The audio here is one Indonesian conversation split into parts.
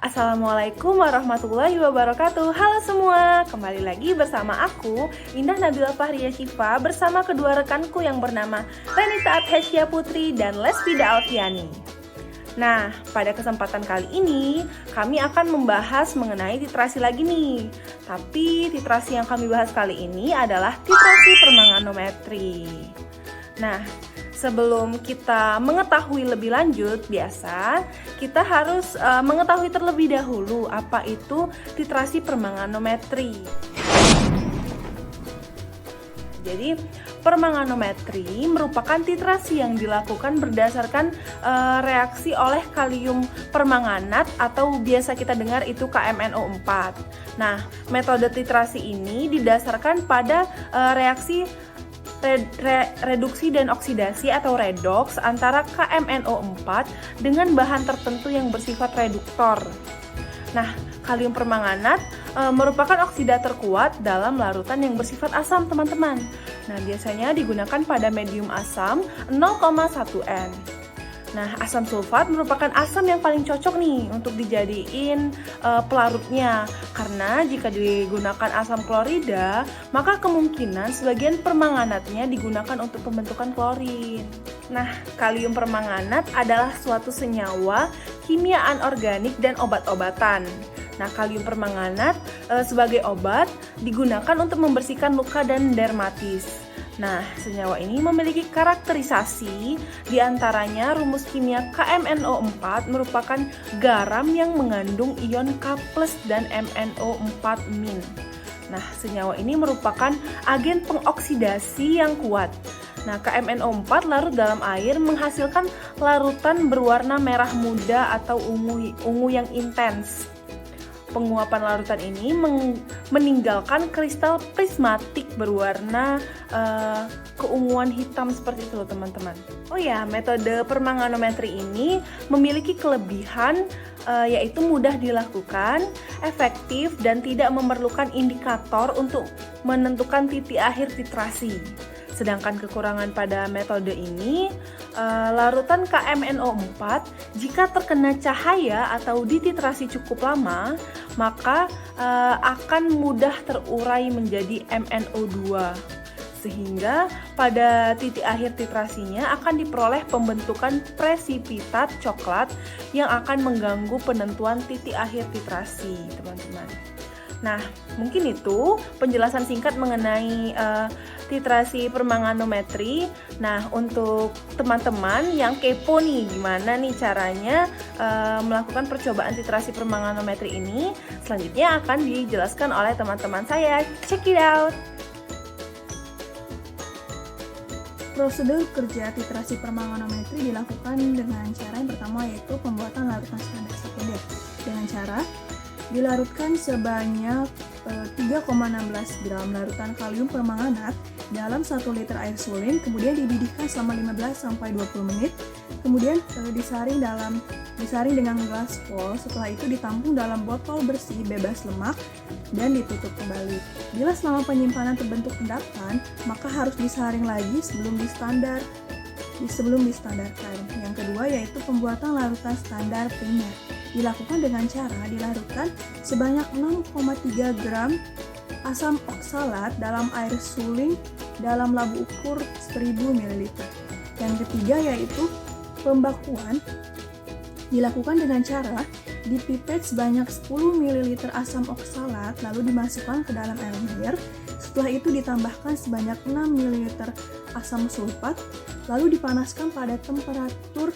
Assalamualaikum warahmatullahi wabarakatuh. Halo semua, kembali lagi bersama aku Indah Nabila Fahriya Syifa bersama kedua rekanku yang bernama Renita Adhesya Putri dan Lesvida Alfiani. Nah, pada kesempatan kali ini kami akan membahas mengenai titrasi lagi nih. Tapi titrasi yang kami bahas kali ini adalah titrasi permanganometri. Nah, sebelum kita mengetahui lebih lanjut, biasa kita harus mengetahui terlebih dahulu apa itu titrasi permanganometri. Jadi, permanganometri merupakan titrasi yang dilakukan berdasarkan reaksi oleh kalium permanganat atau biasa kita dengar itu KMNO4. Nah, metode titrasi ini didasarkan pada reaksi reduksi dan oksidasi atau redoks antara KMNO4 dengan bahan tertentu yang bersifat reduktor. Nah, kalium permanganat merupakan oksidator kuat dalam larutan yang bersifat asam, teman-teman. Nah, biasanya digunakan pada medium asam 0,1 N. Nah, asam sulfat merupakan asam yang paling cocok nih untuk dijadiin pelarutnya. Karena jika digunakan asam klorida, maka kemungkinan sebagian permanganatnya digunakan untuk pembentukan klorin. Nah, kalium permanganat adalah suatu senyawa kimia anorganik dan obat-obatan. Nah, kalium permanganat sebagai obat digunakan untuk membersihkan luka dan dermatis. Nah, senyawa ini memiliki karakterisasi diantaranya rumus kimia KMNO4 merupakan garam yang mengandung ion K+ dan MnO4-. Nah, senyawa ini merupakan agen pengoksidasi yang kuat. Nah, KMNO4 larut dalam air menghasilkan larutan berwarna merah muda atau ungu yang intens. Penguapan larutan ini meninggalkan kristal prismatik berwarna keunguan hitam seperti itu, teman-teman. Oh ya, metode permanganometri ini memiliki kelebihan yaitu mudah dilakukan, efektif, dan tidak memerlukan indikator untuk menentukan titik akhir titrasi. Sedangkan kekurangan pada metode ini, larutan KMNO4 jika terkena cahaya atau dititrasi cukup lama, maka akan mudah terurai menjadi MnO2. Sehingga pada titik akhir titrasinya akan diperoleh pembentukan presipitat coklat yang akan mengganggu penentuan titik akhir titrasi, teman-teman. Nah, mungkin itu penjelasan singkat mengenai titrasi permanganometri. Nah, untuk teman-teman yang kepo nih, gimana nih caranya melakukan percobaan titrasi permanganometri ini, selanjutnya akan dijelaskan oleh teman-teman saya. Check it out! Prosedur kerja titrasi permanganometri dilakukan dengan cara yang pertama, yaitu pembuatan larutan standar sekunder dengan cara dilarutkan sebanyak 3,16 gram larutan kalium permanganat dalam 1 liter air sulin, kemudian dididihkan selama 15-20 menit, kemudian disaring dengan gelas wol. Setelah itu ditampung dalam botol bersih bebas lemak dan ditutup kembali. Bila selama penyimpanan terbentuk endapan, maka harus disaring lagi sebelum distandarkan. Yang kedua yaitu pembuatan larutan standar primer. Dilakukan dengan cara dilarutkan sebanyak 6,3 gram asam oksalat dalam air suling dalam labu ukur 1000 ml. Yang ketiga yaitu pembakuan. Dilakukan dengan cara dipipet sebanyak 10 ml asam oksalat lalu dimasukkan ke dalam air mengalir. Setelah itu ditambahkan sebanyak 6 ml asam sulfat lalu dipanaskan pada temperatur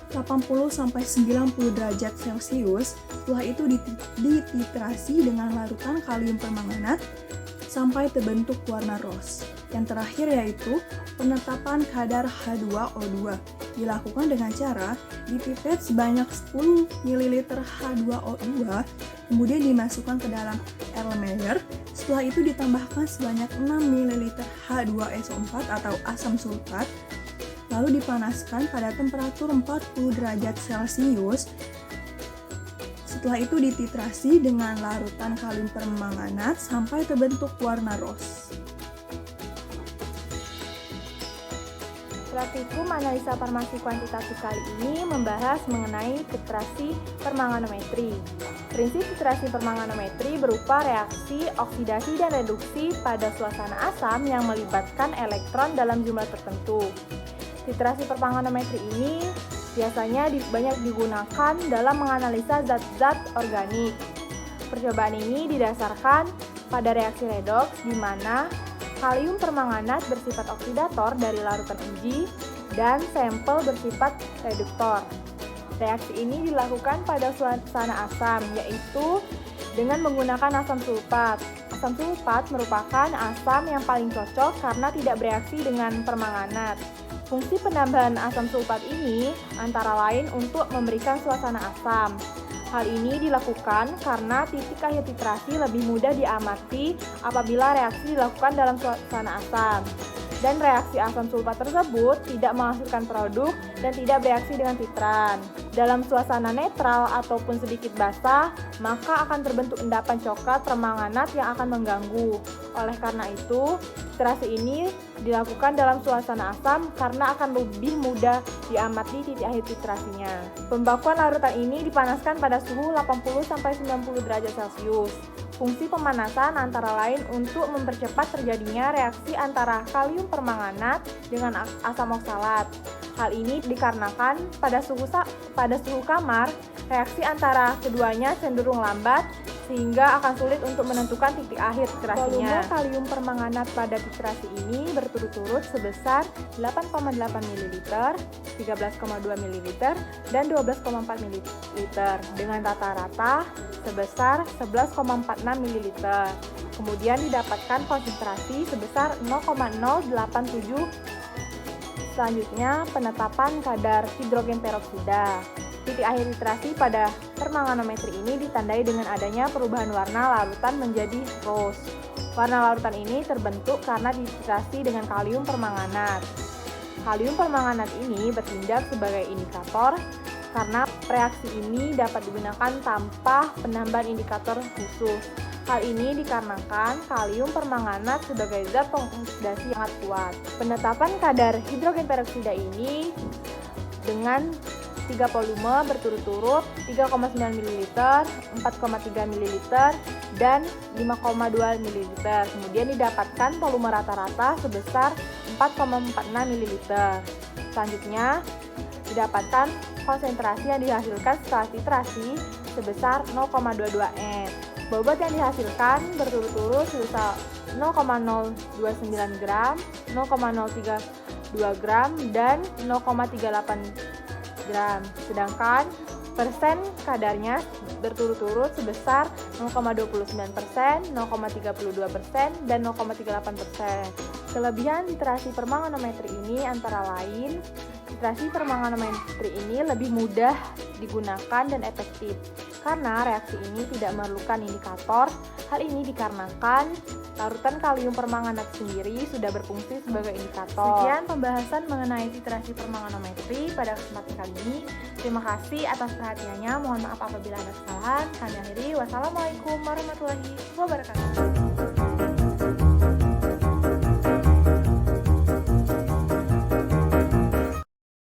80-90 derajat Celcius. Setelah itu dititrasi dengan larutan kalium permanganat sampai terbentuk warna rose. Yang terakhir yaitu penetapan kadar H2O2. Dilakukan dengan cara dipipet sebanyak 10 ml H2O2 kemudian dimasukkan ke dalam air Meyer. Setelah itu ditambahkan sebanyak 6 ml H2SO4 atau asam sulfat lalu dipanaskan pada temperatur 40 derajat Celcius. Setelah itu dititrasi dengan larutan kalium permanganat sampai terbentuk warna rose. Praktikum analisa farmasi kuantitatif kali ini membahas mengenai titrasi permanganometri. Prinsip titrasi permanganometri berupa reaksi oksidasi dan reduksi pada suasana asam yang melibatkan elektron dalam jumlah tertentu. Titrasi permanganometri ini biasanya banyak digunakan dalam menganalisa zat-zat organik. Percobaan ini didasarkan pada reaksi redoks di mana kalium permanganat bersifat oksidator dari larutan uji dan sampel bersifat reduktor. Reaksi ini dilakukan pada suasana asam, yaitu dengan menggunakan asam sulfat. Asam sulfat merupakan asam yang paling cocok karena tidak bereaksi dengan permanganat. Fungsi penambahan asam sulfat ini antara lain untuk memberikan suasana asam. Hal ini dilakukan karena titik akhir titrasi lebih mudah diamati apabila reaksi dilakukan dalam suasana asam. Dan reaksi asam sulfat tersebut tidak menghasilkan produk dan tidak bereaksi dengan titran. Dalam suasana netral ataupun sedikit basah, maka akan terbentuk endapan coklat permanganat yang akan mengganggu. Oleh karena itu, titrasi ini dilakukan dalam suasana asam karena akan lebih mudah diamati titik akhir titrasinya. Pembakuan larutan ini dipanaskan pada suhu 80-90 derajat Celcius. Fungsi pemanasan antara lain untuk mempercepat terjadinya reaksi antara kalium permanganat dengan asam oksalat. Hal ini dikarenakan pada suhu kamar, reaksi antara keduanya cenderung lambat sehingga akan sulit untuk menentukan titik akhir titrasinya. Volume kalium permanganat pada titrasi ini berturut-turut sebesar 8,8 ml, 13,2 ml, dan 12,4 ml dengan rata-rata sebesar 11,46 ml. Kemudian didapatkan konsentrasi sebesar 0,087. Selanjutnya, penetapan kadar hidrogen peroksida. Titik akhir titrasi pada permanganometri ini ditandai dengan adanya perubahan warna larutan menjadi rose. Warna larutan ini terbentuk karena dititrasi dengan kalium permanganat. Kalium permanganat ini bertindak sebagai indikator karena reaksi ini dapat digunakan tanpa penambahan indikator khusus. Hal ini dikarenakan kalium permanganat sebagai zat pengoksidasi sangat kuat. Penetapan kadar hidrogen peroksida ini dengan 3 volume berturut-turut 3,9 ml, 4,3 ml, dan 5,2 ml. Kemudian didapatkan volume rata-rata sebesar 4,46 ml. Selanjutnya didapatkan konsentrasi yang dihasilkan setelah titrasi sebesar 0,22 N. Bobot yang dihasilkan berturut-turut sebesar 0,029 gram, 0,032 gram, dan 0,38 gram. Sedangkan persen kadarnya berturut-turut sebesar 0,29%, 0,32%, dan 0,38%. Kelebihan titrasi permanganometri ini antara lain, titrasi permanganometri ini lebih mudah digunakan dan efektif karena reaksi ini tidak memerlukan indikator. Hal ini dikarenakan larutan kalium permanganat sendiri sudah berfungsi sebagai indikator. Sekian pembahasan mengenai titrasi permanganometri pada kesempatan kali ini. Terima kasih atas perhatiannya. Mohon maaf apabila ada kesalahan. Kami akhiri. Wassalamualaikum warahmatullahi wabarakatuh.